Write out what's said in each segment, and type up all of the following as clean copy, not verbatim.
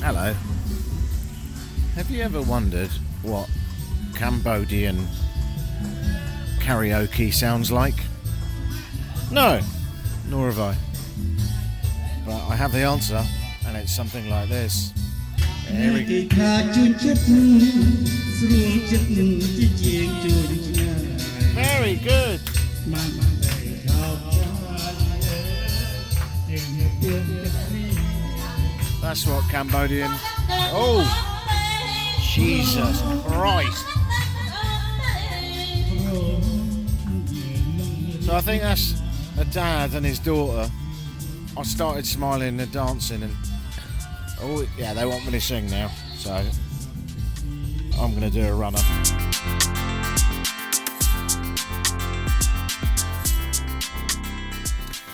Hello. Have you ever wondered what Cambodian karaoke sounds like? No, nor have I. But I have the answer, and it's something like this. Very good. That's what Cambodian... Oh! Jesus Christ! So I think that's a dad and his daughter. I started smiling and dancing and... Oh, yeah, they want me to sing now. So, I'm going to do a runner.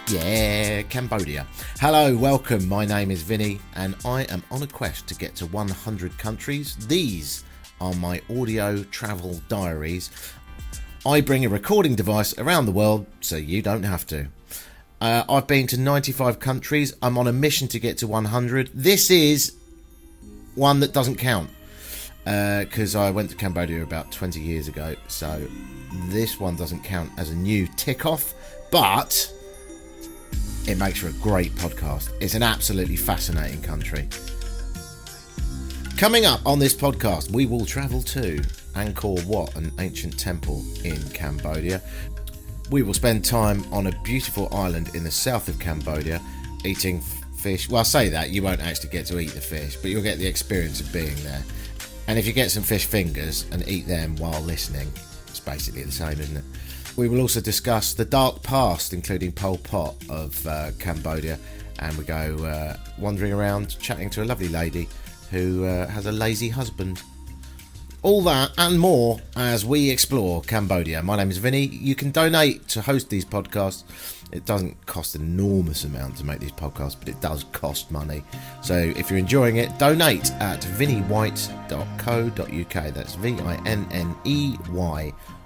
Yeah, Cambodia. Hello, welcome. My name is Vinny and I am on a quest to get to 100 countries. These are my audio travel diaries. I bring a recording device around the world so you don't have to. I've been to 95 countries. I'm on a mission to get to 100. This is one that doesn't count because I went to Cambodia about 20 years ago. So this one doesn't count as a new tick off, but it makes for a great podcast. It's an absolutely fascinating country. Coming up on this podcast, we will travel to Angkor Wat, an ancient temple in Cambodia. We will spend time on a beautiful island in the south of Cambodia, eating fish. Well, I say that, you won't actually get to eat the fish, but you'll get the experience of being there. And if you get some fish fingers and eat them while listening, it's basically the same, isn't it? We will also discuss the dark past, including Pol Pot of Cambodia, and we go wandering around chatting to a lovely lady who has a lazy husband. All that and more as we explore Cambodia. My name is Vinny. You can donate to host these podcasts. It doesn't cost an enormous amount to make these podcasts, but it does cost money. So if you're enjoying it, donate at vinnywhite.co.uk. That's VINNEY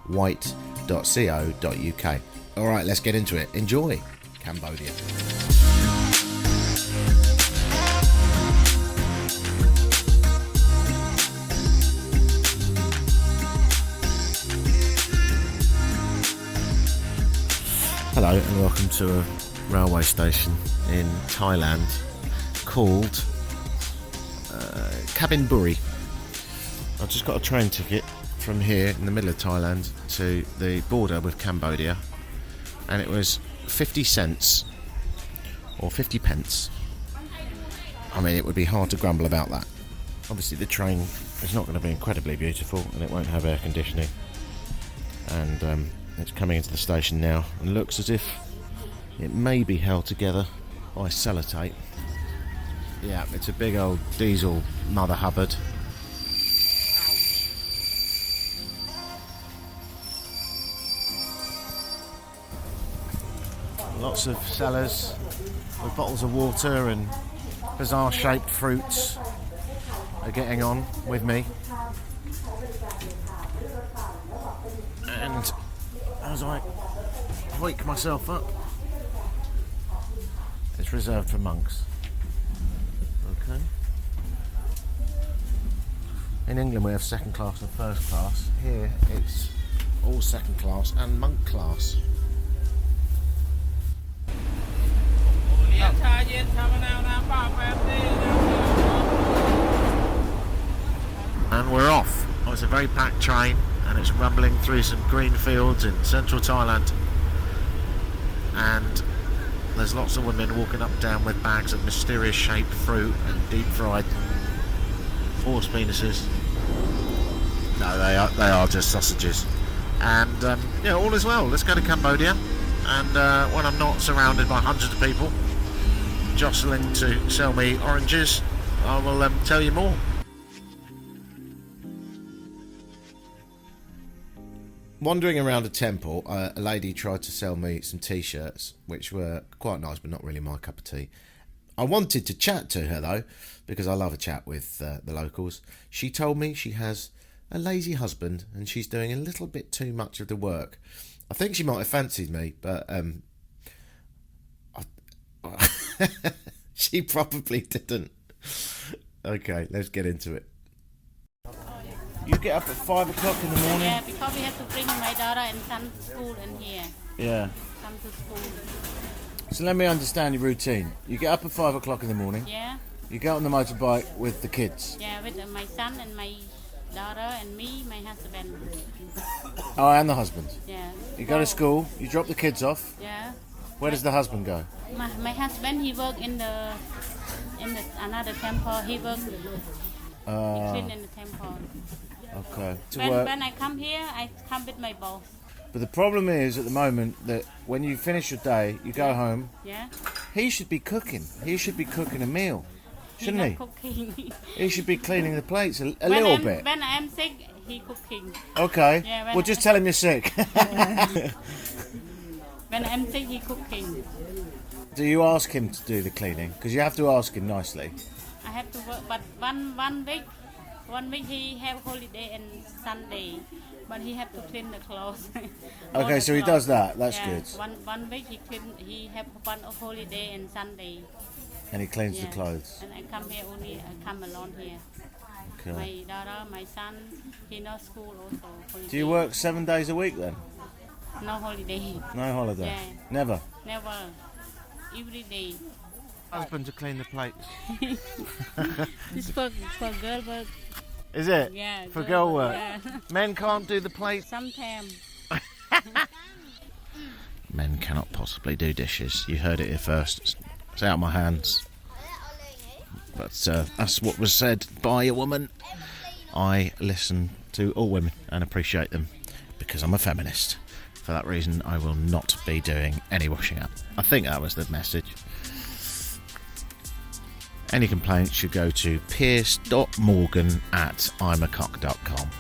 white.co.uk. All right, let's get into it. Enjoy Cambodia. Hello and welcome to a railway station in Thailand called Kabin Buri. I've just got a train ticket from here in the middle of Thailand to the border with Cambodia, and it was 50 cents or 50 pence. I mean, it would be hard to grumble about that. Obviously the train is not going to be incredibly beautiful and it won't have air conditioning, and it's coming into the station now and looks as if it may be held together by sellotape. Yeah, it's a big old diesel Mother Hubbard. Lots of sellers with bottles of water and bizarre shaped fruits are getting on with me. And as I wake myself up, it's reserved for monks. Okay. In England we have second class and first class. Here it's all second class and monk class. And we're off. Oh, it's a very packed train and it's rumbling through some green fields in central Thailand, and there's lots of women walking up and down with bags of mysterious shaped fruit and deep fried horse penises. No, they are just sausages. And yeah, all is well. Let's go to Cambodia, and when I'm not surrounded by hundreds of people jostling to sell me oranges, I will tell you more. Wandering around a temple, a lady tried to sell me some t-shirts, which were quite nice, but not really my cup of tea. I wanted to chat to her, though, because I love a chat with the locals. She told me she has a lazy husband, and she's doing a little bit too much of the work. I think she might have fancied me, but she probably didn't. Okay, let's get into it. You get up at 5 o'clock in the morning? Yeah, because we have to bring my daughter and son to school in here. Yeah. Come to school. So let me understand your routine. You get up at 5 o'clock in the morning. Yeah. You go on the motorbike with the kids. Yeah, with my son and my daughter and me, my husband. Oh, and the husband. Yeah. You go to school. You drop the kids off. Yeah. Where does the husband go? My husband, he work in the another temple. He work he clean in the temple. Okay. When I come here, I come with my boss. But the problem is at the moment that when you finish your day, you go home. Yeah. He should be cooking. He should be cooking a meal, shouldn't Not he? Cooking. He should be cleaning the plates a little bit. When I'm sick, he cooking. Okay. Yeah, Well, just tell him you're sick. When I'm sick, he cooking. Do you ask him to do the cleaning? Because you have to ask him nicely. I have to work, but one week he have holiday and Sunday, but he have to clean the clothes. Okay, so he does that. That's good. One week he have one holiday and Sunday. And he cleans the clothes. And I come here only. I come alone here. Okay. My daughter, my son, he no school also. Holiday. Do you work 7 days a week then? No holiday. No holiday? Yeah. Never? Never. Every day. Husband to clean the plates. This for girl work. Is it? Yeah. For girl work? Yeah. Men can't do the plates? Sometimes. Men cannot possibly do dishes. You heard it here first. It's out of my hands. But that's what was said by a woman. I listen to all women and appreciate them because I'm a feminist. For that reason, I will not be doing any washing up. I think that was the message. Any complaints should go to pierce.morgan@imacock.com.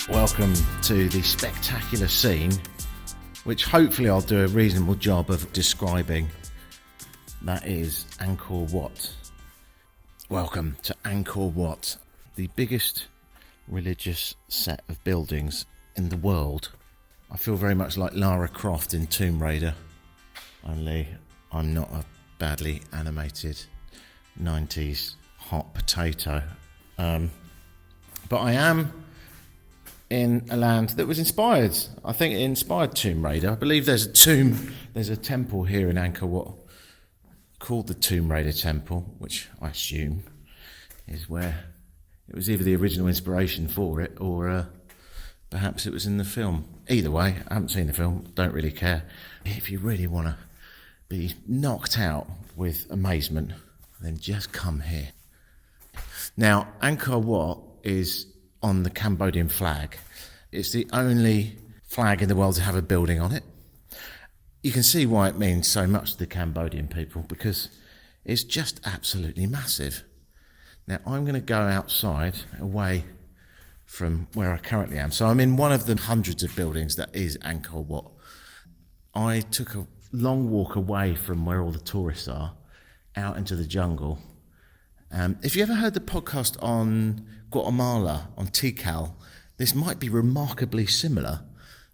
Welcome to the spectacular scene, which hopefully I'll do a reasonable job of describing. That is Angkor Wat. Welcome to Angkor Wat, the biggest religious set of buildings in the world. I feel very much like Lara Croft in Tomb Raider, only I'm not a badly animated 90s hot potato. But I am in a land that was inspired. I think it inspired Tomb Raider. I believe there's a temple here in Angkor Wat called the Tomb Raider Temple, which I assume is where it was either the original inspiration for it or perhaps it was in the film. Either way, I haven't seen the film, don't really care. If you really want to be knocked out with amazement, then just come here. Now, Angkor Wat is on the Cambodian flag. It's the only flag in the world to have a building on it. You can see why it means so much to the Cambodian people, because it's just absolutely massive. Now, I'm going to go outside, away from where I currently am. So I'm in one of the hundreds of buildings that is Angkor Wat. I took a long walk away from where all the tourists are, out into the jungle. If you ever heard the podcast on Guatemala, on Tikal, this might be remarkably similar,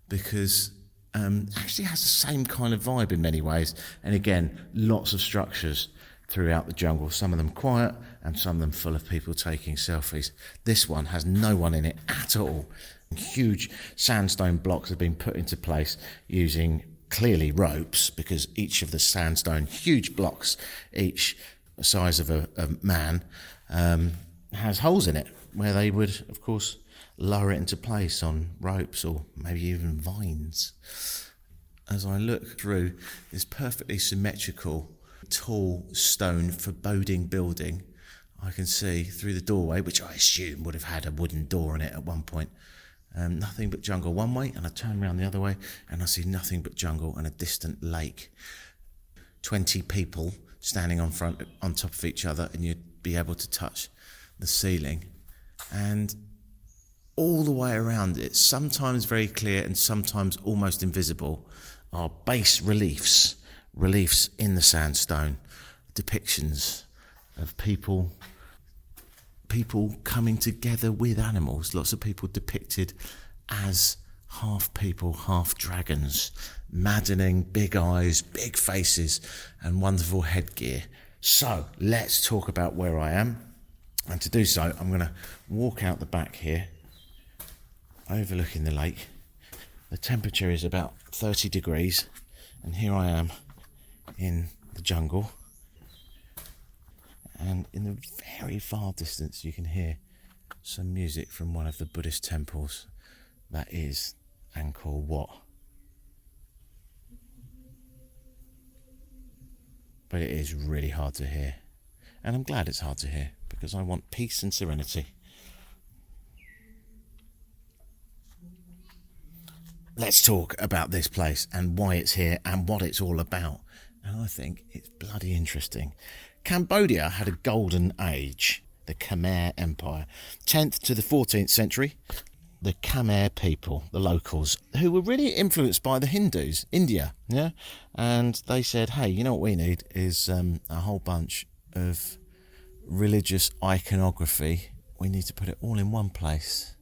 because actually has the same kind of vibe in many ways. And again, lots of structures throughout the jungle, some of them quiet and some of them full of people taking selfies. This one has no one in it at all. Huge sandstone blocks have been put into place using clearly ropes, because each of the sandstone, huge blocks, each the size of a man, has holes in it where they would, of course, lower it into place on ropes or maybe even vines. As I look through this perfectly symmetrical, tall stone foreboding building, I can see through the doorway, which I assume would have had a wooden door in it at one point, nothing but jungle one way, and I turn around the other way and I see nothing but jungle and a distant lake. 20 people standing on top of each other, and you'd be able to touch the ceiling. And all the way around it, sometimes very clear and sometimes almost invisible, are bas reliefs in the sandstone, depictions of people coming together with animals. Lots of people depicted as half people, half dragons, maddening big eyes, big faces, and wonderful headgear. So let's talk about where I am. And to do so, I'm going to walk out the back here, overlooking the lake. The temperature is about 30 degrees, and here I am in the jungle. And in the very far distance, you can hear some music from one of the Buddhist temples. That is Angkor Wat. But it is really hard to hear. And I'm glad it's hard to hear, because I want peace and serenity. Let's talk about this place and why it's here and what it's all about. And I think it's bloody interesting. Cambodia had a golden age, the Khmer Empire, 10th to the 14th century. The Khmer people, the locals, who were really influenced by the Hindus, India, yeah? And they said, hey, you know what we need is a whole bunch of religious iconography. We need to put it all in one place.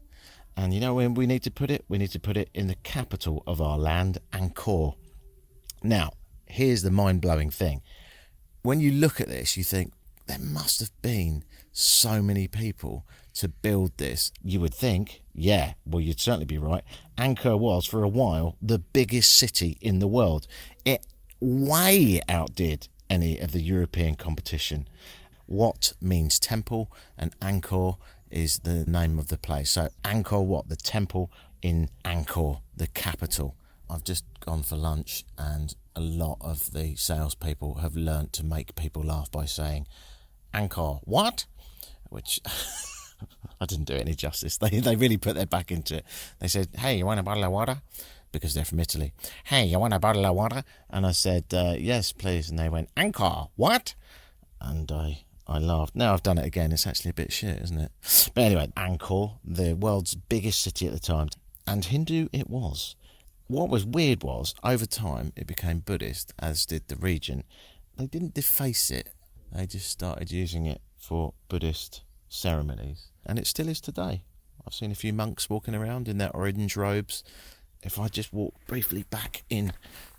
And you know when we need to put it? We need to put it in the capital of our land, Angkor. Now, here's the mind-blowing thing. When you look at this, you think, there must have been so many people to build this. You would think, yeah, well, you'd certainly be right. Angkor was, for a while, the biggest city in the world. It way outdid any of the European competition. Wat means temple, and Angkor is the name of the place. So Angkor Wat, the temple in Angkor, the capital. I've just gone for lunch, and a lot of the salespeople have learnt to make people laugh by saying Angkor Wat, which I didn't do it any justice. They really put their back into it. They said, hey, you want a bottle of water? Because they're from Italy. Hey, you want a bottle of water? And I said, yes, please. And they went, Angkor what? And I laughed. Now I've done it again. It's actually a bit shit, isn't it? But anyway, Angkor, the world's biggest city at the time. And Hindu it was. What was weird was, over time, it became Buddhist, as did the region. They didn't deface it. They just started using it for Buddhist ceremonies. And it still is today. I've seen a few monks walking around in their orange robes. If I just walk briefly back in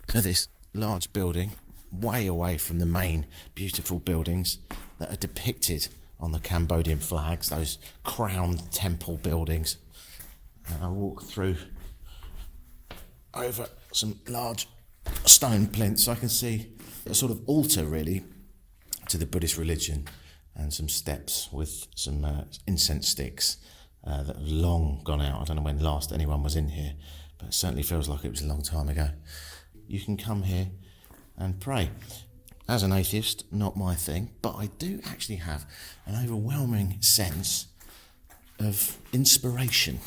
to this large building, way away from the main beautiful buildings that are depicted on the Cambodian flags, those crowned temple buildings. And I walk through over some large stone plinths. I can see a sort of altar, really, to the Buddhist religion, and some steps with some incense sticks that have long gone out. I don't know when last anyone was in here, but it certainly feels like it was a long time ago. You can come here and pray. As an atheist, not my thing, but I do actually have an overwhelming sense of inspiration.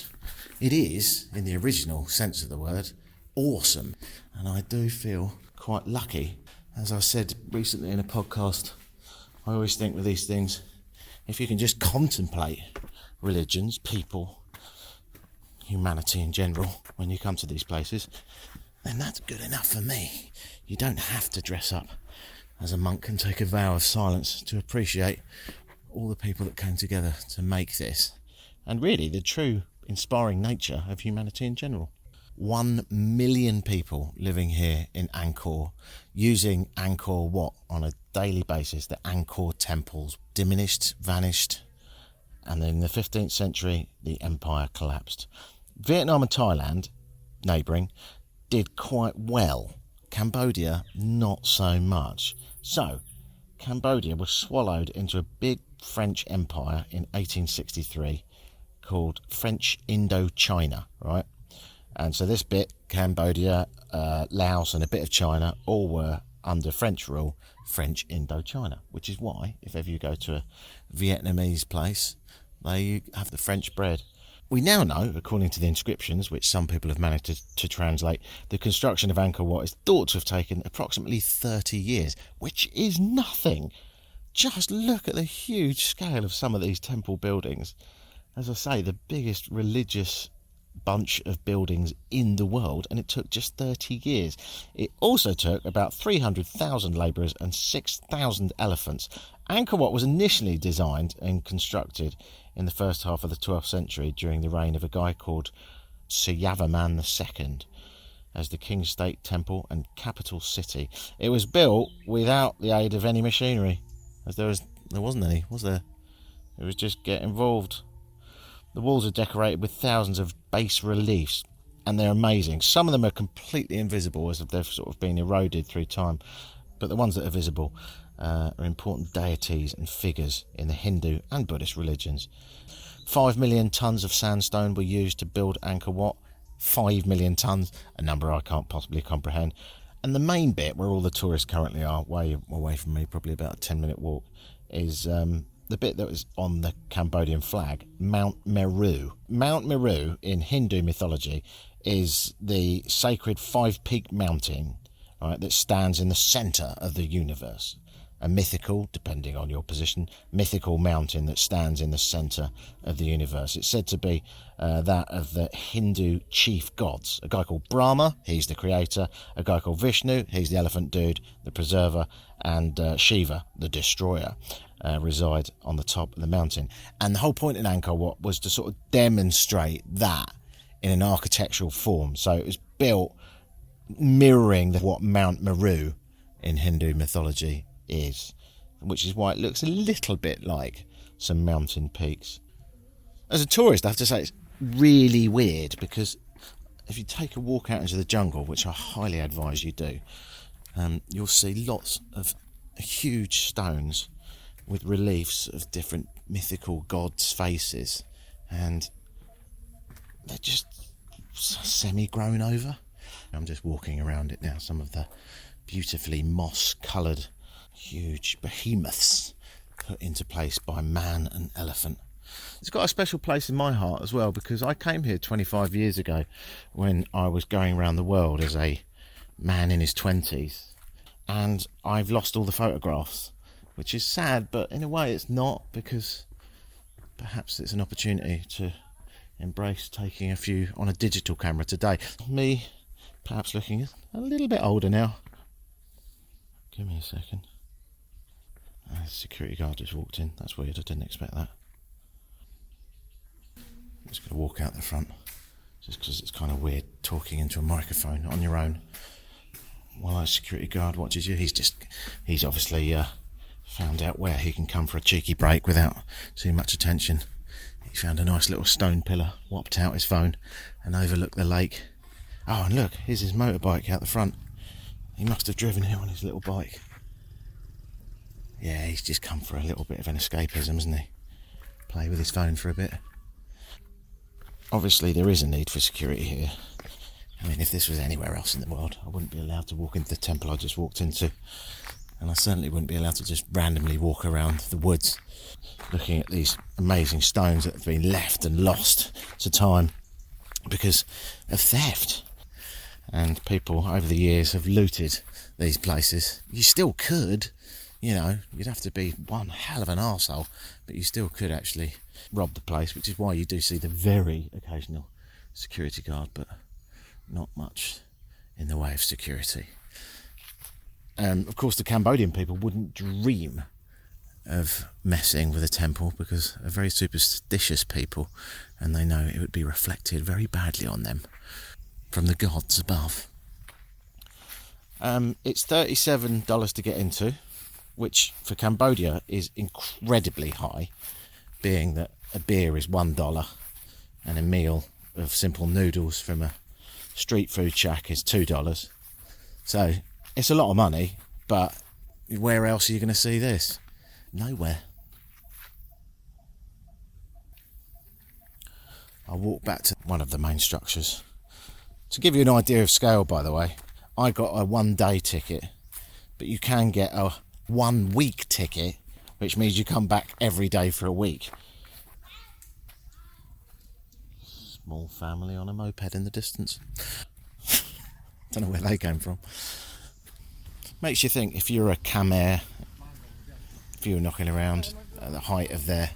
It is, in the original sense of the word, awesome. And I do feel quite lucky. As I said recently in a podcast, I always think with these things, if you can just contemplate religions, people, humanity in general, when you come to these places, then that's good enough for me. You don't have to dress up as a monk and take a vow of silence to appreciate all the people that came together to make this, and really the true inspiring nature of humanity in general. 1 million people living here in Angkor, using Angkor Wat on a daily basis. The Angkor temples diminished, vanished, and then in the 15th century the empire collapsed. Vietnam and Thailand, neighbouring, did quite well. Cambodia, not so much. So, Cambodia was swallowed into a big French empire in 1863 called French Indochina, right? And so this bit, Cambodia, Laos and a bit of China, all were under French rule, French Indochina, which is why, if ever you go to a Vietnamese place, they have the French bread. We now know, according to the inscriptions, which some people have managed to translate, the construction of Angkor Wat is thought to have taken approximately 30 years, which is nothing. Just look at the huge scale of some of these temple buildings. As I say, the biggest religious bunch of buildings in the world, and it took just 30 years. It also took about 300,000 labourers and 6,000 elephants. Angkor Wat was initially designed and constructed in the first half of the 12th century during the reign of a guy called Siyavaman II as the King State Temple and capital city. It was built without the aid of any machinery, as there wasn't any, was there? It was just get involved. The walls are decorated with thousands of bas reliefs, and they're amazing. Some of them are completely invisible as if they've sort of been eroded through time, but the ones that are visible are important deities and figures in the Hindu and Buddhist religions. 5 million tons of sandstone were used to build Angkor Wat. 5 million tons, a number I can't possibly comprehend. And the main bit, where all the tourists currently are, way away from me, probably about a 10-minute walk, is the bit that was on the Cambodian flag, Mount Meru. Mount Meru, in Hindu mythology, is the sacred 5-peak mountain, right, that stands in the centre of the universe. A mythical, depending on your position, mythical mountain that stands in the centre of the universe. It's said to be that of the Hindu chief gods. A guy called Brahma, he's the creator. A guy called Vishnu, he's the elephant dude, the preserver. And Shiva, the destroyer, reside on the top of the mountain. And the whole point in Angkor Wat was to sort of demonstrate that in an architectural form. So it was built mirroring what Mount Meru in Hindu mythology is, which is why it looks a little bit like some mountain peaks. As a tourist, I have to say it's really weird, because if you take a walk out into the jungle, which I highly advise you do, you'll see lots of huge stones with reliefs of different mythical gods' faces, and they're just semi-grown over. I'm just walking around it now, some of the beautifully moss-coloured huge behemoths put into place by man and elephant. It's got a special place in my heart as well, because I came here 25 years ago when I was going around the world as a man in his 20s, and I've lost all the photographs, which is sad, but in a way it's not, because perhaps it's an opportunity to embrace taking a few on a digital camera today. Me perhaps looking a little bit older now. Give me a second. The security guard just walked in. That's weird, I didn't expect that. I'm just going to walk out the front, just because it's kind of weird talking into a microphone on your own while a security guard watches you. He's obviously found out where he can come for a cheeky break without too much attention. He found a nice little stone pillar, whopped out his phone and overlooked the lake. Oh, and look, here's his motorbike out the front. He must have driven here on his little bike. Yeah, he's just come for a little bit of an escapism, hasn't he? Play with his phone for a bit. Obviously, there is a need for security here. I mean, if this was anywhere else in the world, I wouldn't be allowed to walk into the temple I just walked into. And I certainly wouldn't be allowed to just randomly walk around the woods looking at these amazing stones that have been left and lost to time because of theft. And people over the years have looted these places. You still could, you'd have to be one hell of an arsehole, but you still could actually rob the place, which is why you do see the very occasional security guard, but not much in the way of security. Of course, the Cambodian people wouldn't dream of messing with a temple because they're very superstitious people, and they know it would be reflected very badly on them from the gods above. It's $37 to get into, which for Cambodia is incredibly high, being that a beer is $1 and a meal of simple noodles from a street food shack is $2. So it's a lot of money, but where else are you going to see this? Nowhere. I'll walk back to one of the main structures. To give you an idea of scale, by the way, I got a 1-day ticket, but you can get a 1-week ticket, which means you come back every day for a week. Small family on a moped in the distance. Don't know where they came from. Makes you think, if you're a Khmer, if you were knocking around at the height of their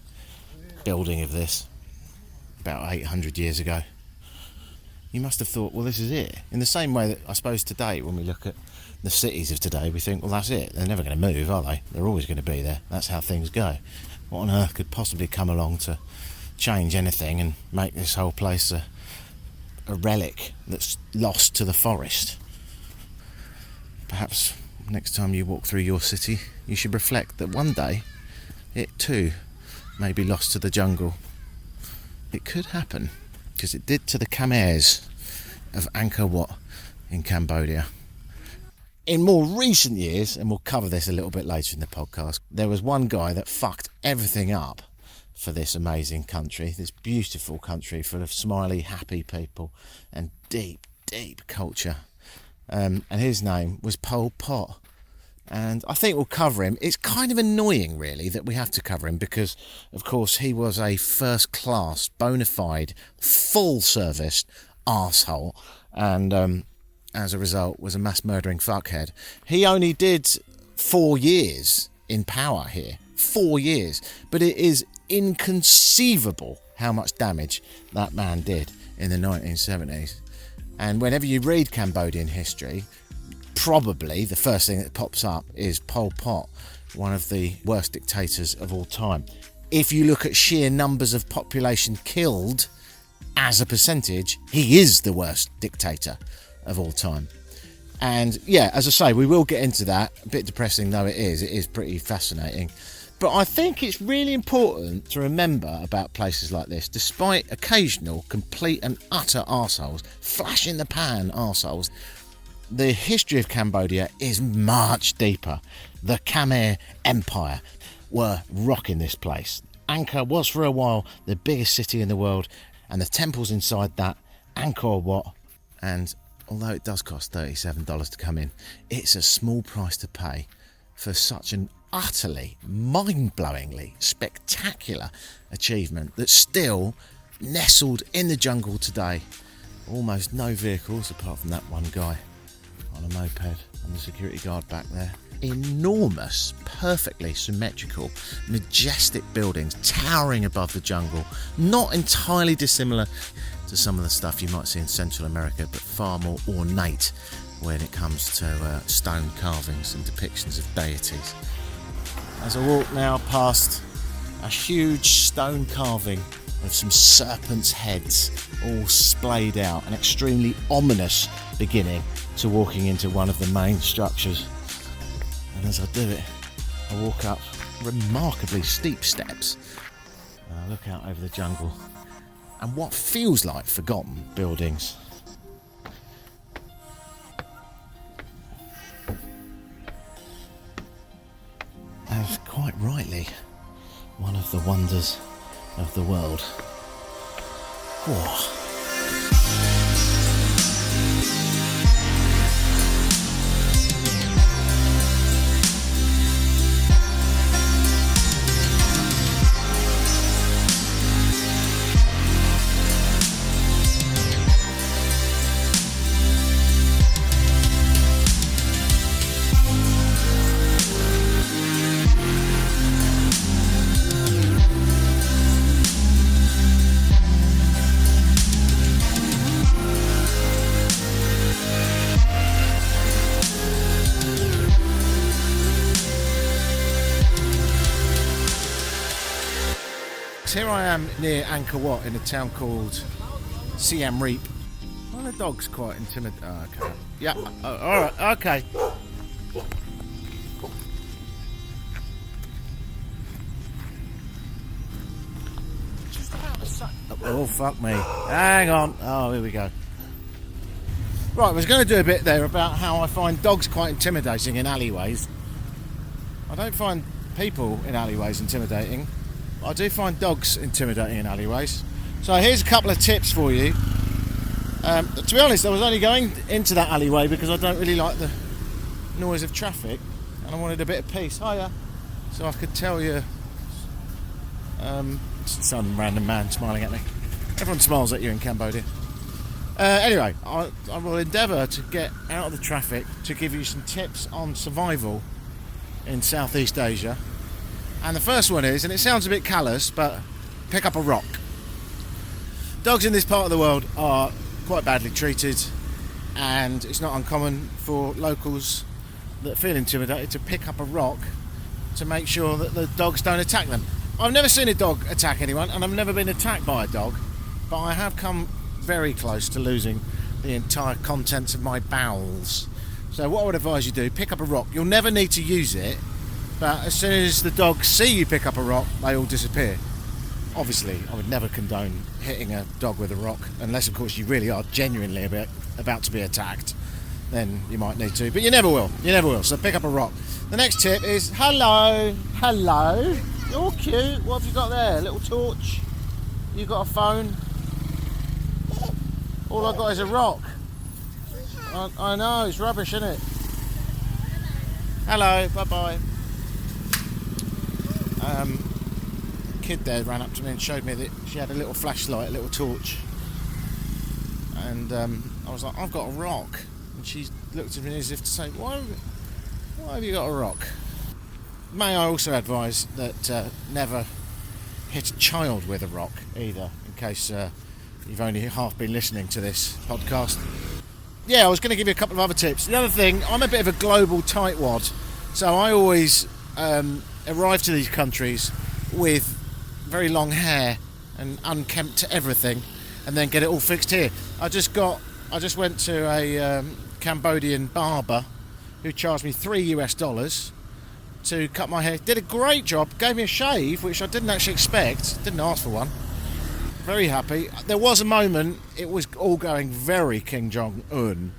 building of this about 800 years ago, you must have thought, well, this is it. In the same way that I suppose today, when we look at the cities of today, we think, well, that's it. They're never going to move, are they? They're always going to be there. That's how things go. What on earth could possibly come along to change anything and make this whole place a a relic that's lost to the forest. Perhaps next time you walk through your city, you should reflect that one day it too may be lost to the jungle. It could happen, because it did to the Khmers of Angkor Wat in Cambodia. In more recent years, and we'll cover this a little bit later in the podcast, there was one guy that fucked everything up for this amazing country, this beautiful country full of smiley, happy people and deep, deep culture. And his name was Pol Pot. And I think we'll cover him. It's kind of annoying, really, that we have to cover him because, of course, he was a first-class, bona fide, full-service arsehole. And as a result, was a mass-murdering fuckhead. He only did 4 years in power here. 4 years. But it is inconceivable how much damage that man did in the 1970s. And whenever you read Cambodian history, probably the first thing that pops up is Pol Pot, one of the worst dictators of all time. If you look at sheer numbers of population killed as a percentage, he is the worst dictator of all time. And yeah, as I say, we will get into that. A bit depressing though it is pretty fascinating. But I think it's really important to remember about places like this, despite occasional complete and utter arseholes, flash in the pan arseholes. The history of Cambodia is much deeper. The Khmer Empire were rocking this place. Angkor was for a while the biggest city in the world, and the temples inside that, Angkor Wat, and although it does cost $37 to come in, it's a small price to pay for such an utterly, mind-blowingly spectacular achievement that's still nestled in the jungle today. Almost no vehicles apart from that one guy on a moped and the security guard back there. Enormous, perfectly symmetrical, majestic buildings towering above the jungle, not entirely dissimilar to some of the stuff you might see in Central America, but far more ornate when it comes to stone carvings and depictions of deities. As I walk now past a huge stone carving of some serpents' heads all splayed out, an extremely ominous beginning to walking into one of the main structures. And as I do it, I walk up remarkably steep steps and I look out over the jungle and what feels like forgotten buildings. As quite rightly, one of the wonders of the world. Whoa. Here I am near Angkor Wat in a town called Siem Reap. Well, the dog's quite intimidating. Oh, okay. Yeah, alright, okay. Oh, fuck me. Hang on. Oh, here we go. Right, I was going to do a bit there about how I find dogs quite intimidating in alleyways. I don't find people in alleyways intimidating. I do find dogs intimidating in alleyways. So here's a couple of tips for you. To be honest, I was only going into that alleyway because I don't really like the noise of traffic and I wanted a bit of peace. Hiya. So I could tell you some random man smiling at me. Everyone smiles at you in Cambodia. Anyway, I will endeavour to get out of the traffic to give you some tips on survival in Southeast Asia. And the first one is, and it sounds a bit callous, but pick up a rock. Dogs in this part of the world are quite badly treated, and it's not uncommon for locals that feel intimidated to pick up a rock to make sure that the dogs don't attack them. I've never seen a dog attack anyone, and I've never been attacked by a dog, but I have come very close to losing the entire contents of my bowels. So what I would advise you do, pick up a rock. You'll never need to use it, but as soon as the dogs see you pick up a rock, they all disappear. Obviously, I would never condone hitting a dog with a rock, unless of course you really are genuinely about to be attacked. Then you might need to, but you never will. So pick up a rock. The next tip is hello. You're cute. What have you got there? A little torch? You got a phone? All I got is a rock. I know, it's rubbish, isn't it? Hello, bye-bye. A kid there ran up to me and showed me that she had a little flashlight, a little torch. And I was like, I've got a rock. And she looked at me as if to say, why have you got a rock? May I also advise that never hit a child with a rock either, in case you've only half been listening to this podcast. Yeah, I was going to give you a couple of other tips. The other thing, I'm a bit of a global tightwad, so I always arrive to these countries with very long hair and unkempt everything, and then get it all fixed here. I just went to a Cambodian barber who charged me $3 to cut my hair. Did a great job, gave me a shave, which I didn't actually expect, didn't ask for one. Very happy. There was a moment, it was all going very Kim Jong-un,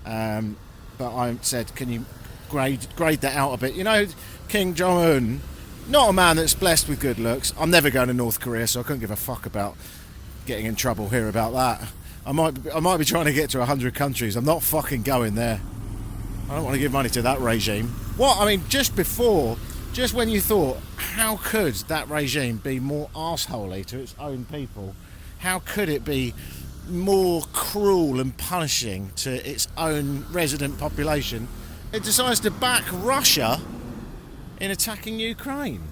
but I said, can you grade that out a bit? You know, Kim Jong-un, not a man that's blessed with good looks. I'm never going to North Korea, so I couldn't give a fuck about getting in trouble here about that. I might be trying to get to 100 countries. I'm not fucking going there. I don't want to give money to that regime. What? I mean, just when you thought, how could that regime be more arseholey to its own people? How could it be more cruel and punishing to its own resident population? It decides to back Russia in attacking Ukraine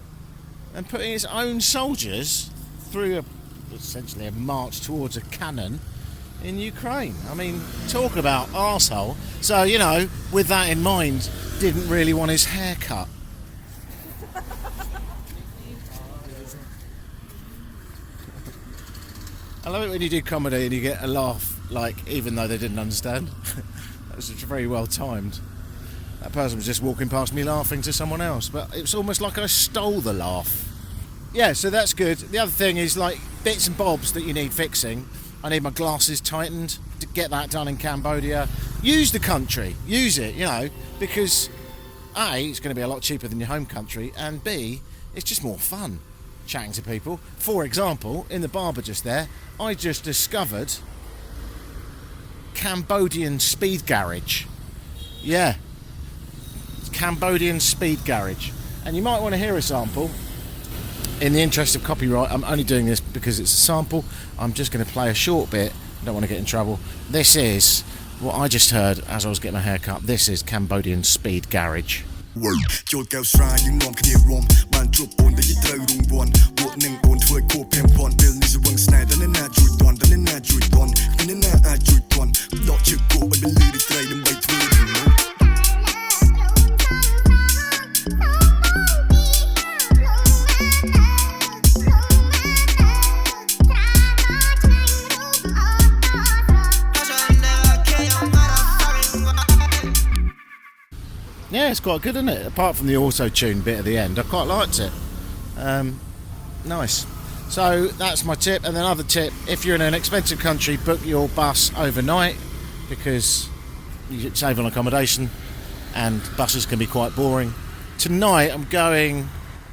and putting its own soldiers through essentially a march towards a cannon in Ukraine. I mean, talk about arsehole. So, you know, with that in mind, didn't really want his hair cut. I love it when you do comedy and you get a laugh, like, even though they didn't understand. That was very well timed. That person was just walking past me laughing to someone else, but it was almost like I stole the laugh. Yeah, so that's good. The other thing is, like, bits and bobs that you need fixing. I need my glasses tightened to get that done in Cambodia. Use the country. Use it, you know, because A, it's going to be a lot cheaper than your home country, and B, it's just more fun chatting to people. For example, in the barber just there, I just discovered Cambodian speed garage. Yeah, Cambodian speed garage. And you might want to hear a sample. In the interest of copyright, I'm only doing this because it's a sample. I'm just going to play a short bit. I don't want to get in trouble. This is what I just heard as I was getting my hair cut. This is Cambodian speed garage. Yeah, it's quite good, isn't it? Apart from the auto-tune bit at the end, I quite liked it. Nice. So that's my tip. And then another tip, if you're in an expensive country, book your bus overnight because you save on accommodation and buses can be quite boring. Tonight I'm going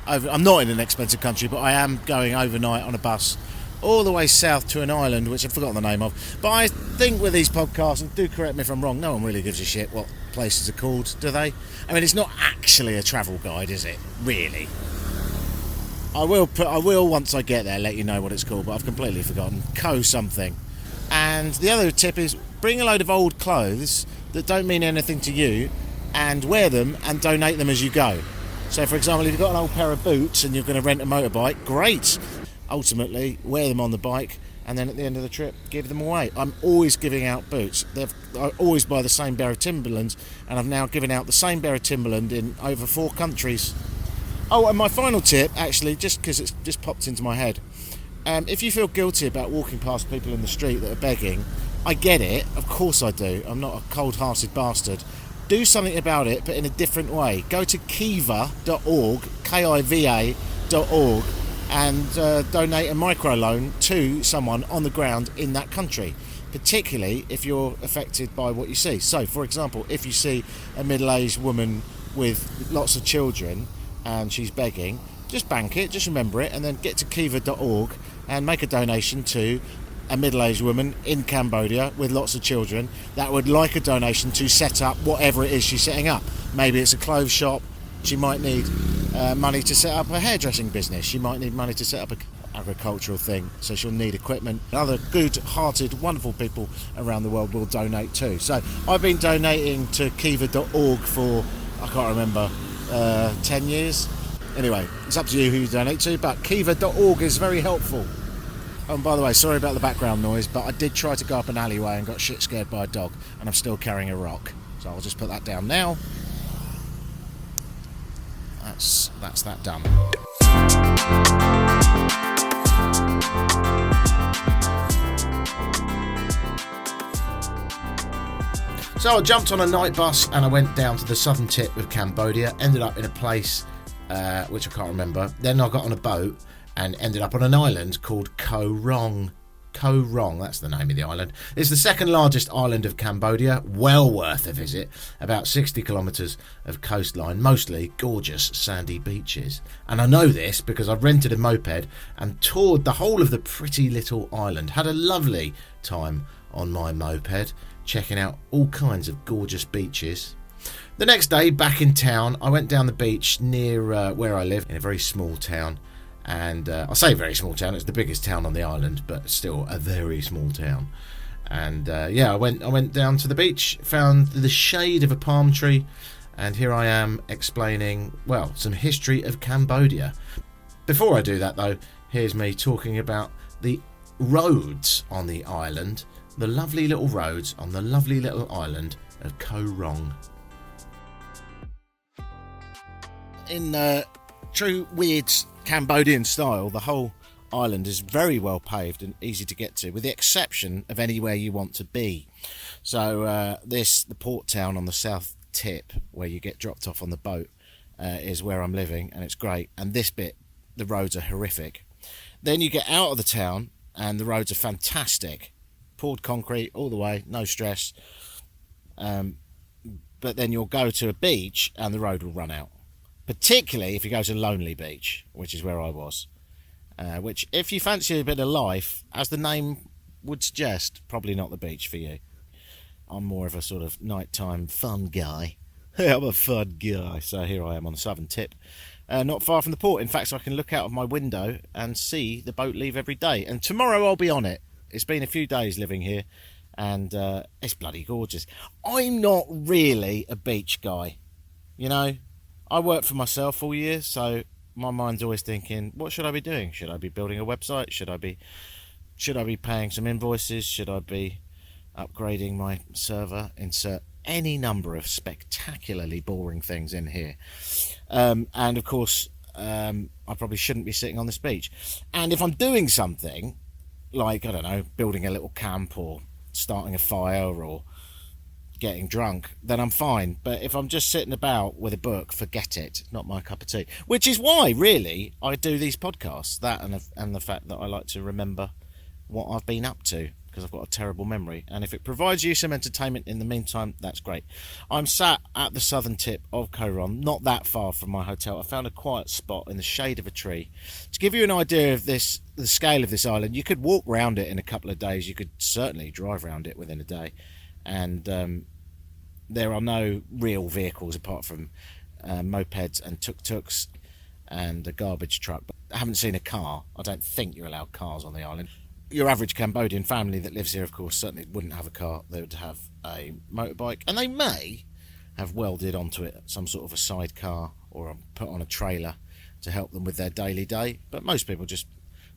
over, I'm not in an expensive country, but I am going overnight on a bus all the way south to an island which I've forgotten the name of. But I think with these podcasts, and do correct me if I'm wrong, no one really gives a shit what places are called, do they? I mean, it's not actually a travel guide, is it? Really? I will once I get there let you know what it's called, but I've completely forgotten. something. And the other tip is bring a load of old clothes that don't mean anything to you and wear them and donate them as you go. So for example, if you've got an old pair of boots and you're going to rent a motorbike, great. Ultimately, wear them on the bike and then at the end of the trip, give them away. I'm always giving out boots. I always buy the same pair of Timberlands, and I've now given out the same pair of Timberland in over 4 countries. Oh, and my final tip, actually, just because it's just popped into my head, If you feel guilty about walking past people in the street that are begging, I get it. Of course I do. I'm not a cold-hearted bastard. Do something about it, but in a different way. Go to kiva.org, kiva.org, and donate a microloan to someone on the ground in that country, particularly if you're affected by what you see. So, for example, if you see a middle-aged woman with lots of children and she's begging, just bank it, just remember it, and then get to kiva.org and make a donation to a middle-aged woman in Cambodia with lots of children that would like a donation to set up whatever it is she's setting up. Maybe it's a clothes shop. She might need money to set up a hairdressing business. She might need money to set up an agricultural thing, so she'll need equipment. Other good-hearted, wonderful people around the world will donate too. So I've been donating to kiva.org for, I can't remember, 10 years. Anyway, it's up to you who you donate to, but kiva.org is very helpful. And by the way, sorry about the background noise, but I did try to go up an alleyway and got shit scared by a dog, and I'm still carrying a rock. So I'll just put that down now. That's that done. So I jumped on a night bus and I went down to the southern tip of Cambodia, ended up in a place which I can't remember. Then I got on a boat and ended up on an island called Koh Rong. Koh Rong, that's the name of the island. It's the second largest island of Cambodia, well worth a visit. About 60 kilometres of coastline, mostly gorgeous sandy beaches. And I know this because I've rented a moped and toured the whole of the pretty little island. Had a lovely time on my moped, checking out all kinds of gorgeous beaches. The next day, back in town, I went down the beach near where I live, in a very small town. And I say very small town, it's the biggest town on the island, but still a very small town. And I went down to the beach, found the shade of a palm tree, and here I am explaining, well, some history of Cambodia. Before I do that though, here's me talking about the roads on the island, the lovely little roads on the lovely little island of Koh Rong. In true weird Cambodian style, the whole island is very well paved and easy to get to, with the exception of anywhere you want to be. So the port town on the south tip, where you get dropped off on the boat, is where I'm living, and it's great. And this bit, the roads are horrific. Then you get out of the town and the roads are fantastic, poured concrete all the way, no stress. But then you'll go to a beach and the road will run out. Particularly if you go to Lonely Beach, which is where I was. Which, if you fancy a bit of life, as the name would suggest, probably not the beach for you. I'm more of a sort of nighttime fun guy. I'm a fun guy. So here I am on the southern tip, not far from the port. In fact, I can look out of my window and see the boat leave every day. And tomorrow I'll be on it. It's been a few days living here, and it's bloody gorgeous. I'm not really a beach guy, you know. I work for myself all year, so my mind's always thinking, what should I be doing? Should I be building a website? Should I be paying some invoices? Should I be upgrading my server? Insert any number of spectacularly boring things in here. And of course, I probably shouldn't be sitting on this beach. And if I'm doing something, like, I don't know, building a little camp or starting a fire or getting drunk, then I'm fine. But if I'm just sitting about with a book, forget it. Not my cup of tea. Which is why, really, I do these podcasts. That and the fact that I like to remember what I've been up to, because I've got a terrible memory. And if it provides you some entertainment in the meantime, that's great. I'm sat at the southern tip of Koh Rong, not that far from my hotel. I found a quiet spot in the shade of a tree. To give you an idea of the scale of this island, you could walk around it in a couple of days. You could certainly drive around it within a day. And there are no real vehicles apart from mopeds and tuk-tuks and a garbage truck. But I haven't seen a car. I don't think you're allowed cars on the island. Your average Cambodian family that lives here, of course, certainly wouldn't have a car. They would have a motorbike, and they may have welded onto it some sort of a sidecar or put on a trailer to help them with their daily day. But most people just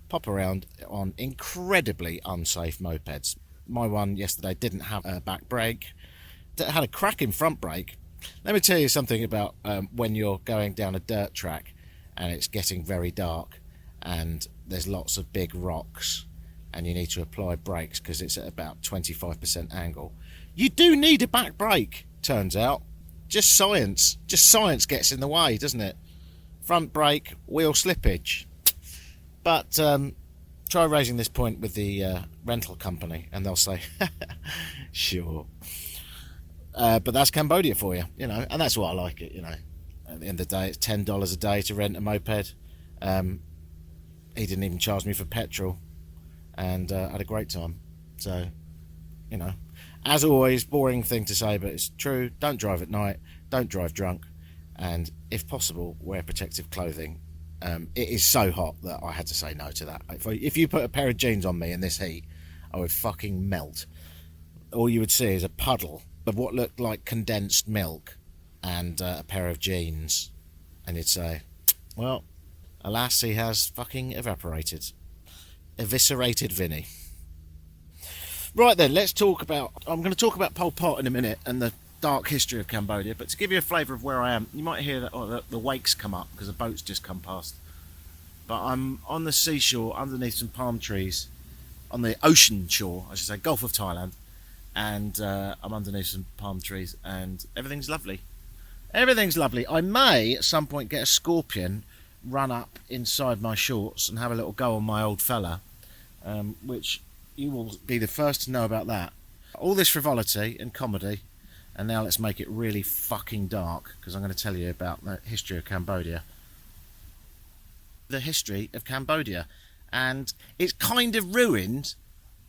pop around on incredibly unsafe mopeds. My one yesterday didn't have a back brake. It had a cracking front brake. Let me tell you something about when you're going down a dirt track and it's getting very dark and there's lots of big rocks, and you need to apply brakes because it's at about 25% angle. You do need a back brake, turns out. Just science gets in the way, doesn't it? Front brake, wheel slippage. But try raising this point with the rental company and they'll say, sure. But that's Cambodia for you, you know, and that's why I like it, you know. At the end of the day, it's $10 a day to rent a moped. He didn't even charge me for petrol, and I had a great time. So, you know, as always, boring thing to say, but it's true. Don't drive at night, don't drive drunk, and if possible, wear protective clothing. It is so hot that I had to say no to that. If you put a pair of jeans on me in this heat, I would fucking melt. All you would see is a puddle of what looked like condensed milk and a pair of jeans, and you'd say, well, alas, he has fucking evaporated. Eviscerated Vinny. Right then, let's talk about... I'm going to talk about Pol Pot in a minute and the dark history of Cambodia, but to give you a flavour of where I am, you might hear that the wakes come up because a boat's just come past. But I'm on the seashore underneath some palm trees, on the ocean shore, I should say, Gulf of Thailand, and I'm underneath some palm trees, and everything's lovely. Everything's lovely. I may at some point get a scorpion, run up inside my shorts and have a little go on my old fella, which you will be the first to know about that. All this frivolity and comedy, and now let's make it really fucking dark, because I'm going to tell you about the history of Cambodia. The history of Cambodia, and it's kind of ruined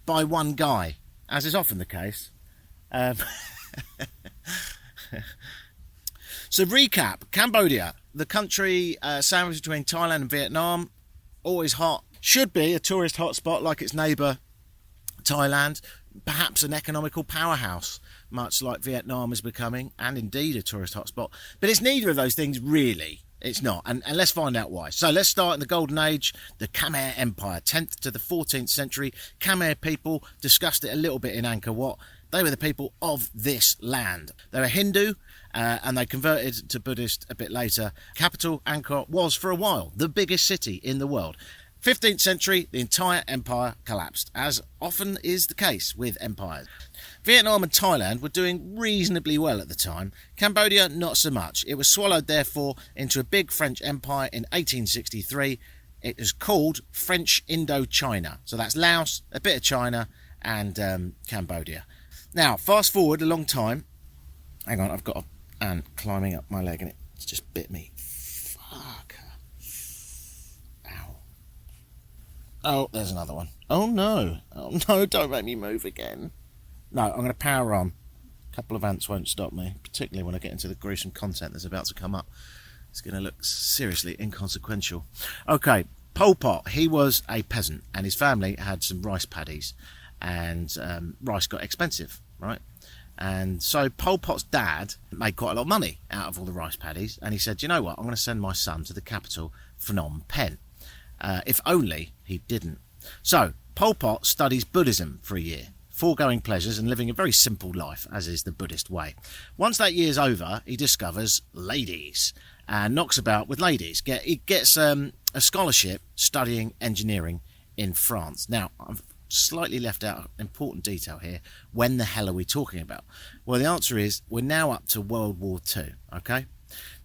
by one guy, as is often the case. So recap, Cambodia, the country sandwiched between Thailand and Vietnam, always hot, should be a tourist hotspot like its neighbour Thailand, perhaps an economical powerhouse, much like Vietnam is becoming, and indeed a tourist hotspot, but it's neither of those things really. It's not, and let's find out why. So let's start in the Golden Age, the Khmer Empire, 10th to the 14th century. Khmer people, discussed it a little bit in Angkor Wat, they were the people of this land. They were Hindu, and they converted to Buddhist a bit later. Capital, Angkor, was for a while the biggest city in the world. 15th century, the entire empire collapsed, as often is the case with empires. Vietnam and Thailand were doing reasonably well at the time. Cambodia, not so much. It was swallowed, therefore, into a big French empire in 1863. It is called French Indochina. So that's Laos, a bit of China, and Cambodia. Now, fast forward a long time. Hang on, I've got an ant climbing up my leg and it's just bit me. Fuck. Ow. Oh, there's another one. Oh no, don't make me move again. No, I'm going to power on. A couple of ants won't stop me, particularly when I get into the gruesome content that's about to come up. It's going to look seriously inconsequential. Okay, Pol Pot, he was a peasant and his family had some rice paddies, and rice got expensive, right? And so Pol Pot's dad made quite a lot of money out of all the rice paddies, and he said, you know what, I'm going to send my son to the capital, Phnom Penh. If only he didn't. So Pol Pot studies Buddhism for a year, foregoing pleasures and living a very simple life, as is the Buddhist way. Once that year's over, he discovers ladies and knocks about with ladies. He gets a scholarship studying engineering in France. Now, I've slightly left out an important detail here. When the hell are we talking about? Well, the answer is we're now up to World War II, okay?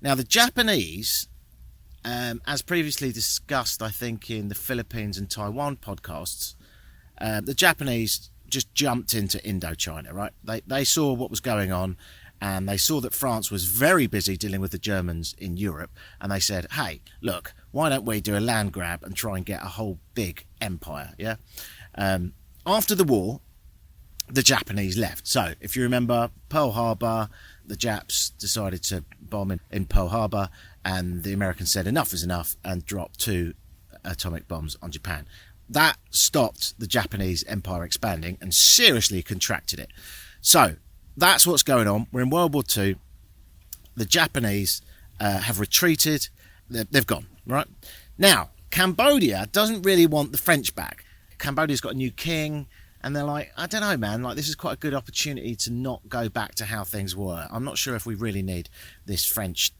Now, the Japanese, as previously discussed, I think, in the Philippines and Taiwan podcasts, the Japanese just jumped into Indochina, right? They saw what was going on, and they saw that France was very busy dealing with the Germans in Europe, and they said, hey, look, why don't we do a land grab and try and get a whole big empire, yeah? After the war, the Japanese left. So, if you remember Pearl Harbor, the Japs decided to bomb in Pearl Harbor, and the Americans said enough is enough and dropped 2 atomic bombs on Japan. That stopped the Japanese empire expanding and seriously contracted it. So, that's what's going on. We're in World War II. The Japanese have retreated. They've gone, right? Now, Cambodia doesn't really want the French back. Cambodia's got a new king, and they're like, I don't know, man, like this is quite a good opportunity to not go back to how things were. I'm not sure if we really need this French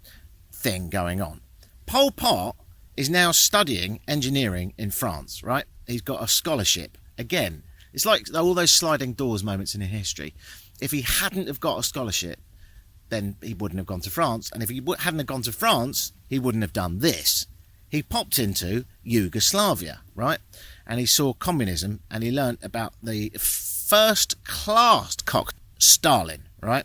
thing going on. Pol Pot is now studying engineering in France, right? He's got a scholarship. Again, it's like all those sliding doors moments in history. If he hadn't have got a scholarship, then he wouldn't have gone to France. And if he hadn't have gone to France, he wouldn't have done this. He popped into Yugoslavia, right? And he saw communism, and he learnt about the first-class cock Stalin, right?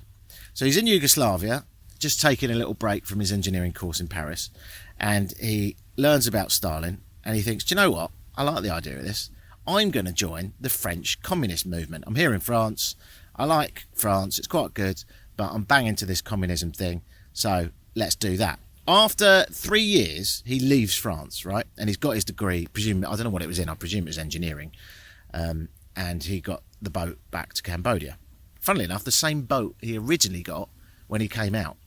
So he's in Yugoslavia, just taking a little break from his engineering course in Paris, and he learns about Stalin, and he thinks, do you know what? I like the idea of this. I'm going to join the French communist movement. I'm here in France. I like France. It's quite good, but I'm banging to this communism thing, so let's do that. After 3 years, he leaves France, right? And he's got his degree, I don't know what it was in, I presume it was engineering, and he got the boat back to Cambodia. Funnily enough, the same boat he originally got when he came out.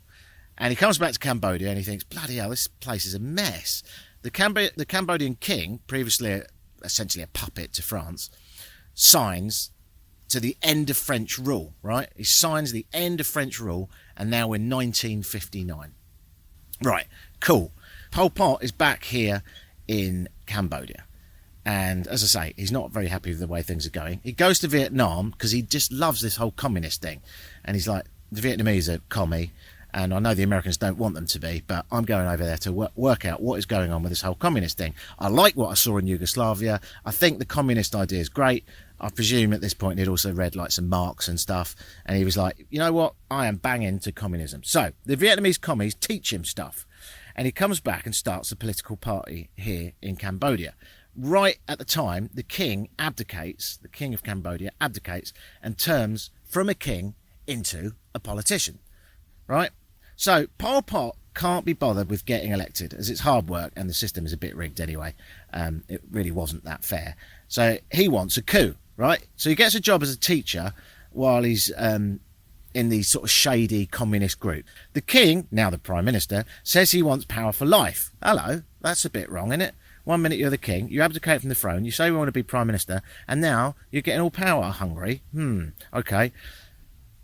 And he comes back to Cambodia and he thinks, bloody hell, this place is a mess. The Cambodian king, previously essentially a puppet to France, signs to the end of French rule, right? He signs the end of French rule, and now we're 1959. Right, cool. Pol Pot is back here in Cambodia. And as I say, he's not very happy with the way things are going. He goes to Vietnam because he just loves this whole communist thing. And he's like, the Vietnamese are commie, and I know the Americans don't want them to be, but I'm going over there to work out what is going on with this whole communist thing. I like what I saw in Yugoslavia. I think the communist idea is great. I presume at this point he'd also read like some Marx and stuff, and he was like, you know what, I am banging to communism. So the Vietnamese commies teach him stuff, and he comes back and starts a political party here in Cambodia. Right at the time, the king abdicates, the king of Cambodia abdicates and turns from a king into a politician, right? So Pol Pot can't be bothered with getting elected, as it's hard work and the system is a bit rigged anyway. It really wasn't that fair. So he wants a coup, right? So he gets a job as a teacher while he's in the sort of shady communist group. The king, now the prime minister, says he wants power for life. Hello, that's a bit wrong, isn't it? 1 minute you're the king, you abdicate from the throne, you say you want to be prime minister, and now you're getting all power hungry. Okay.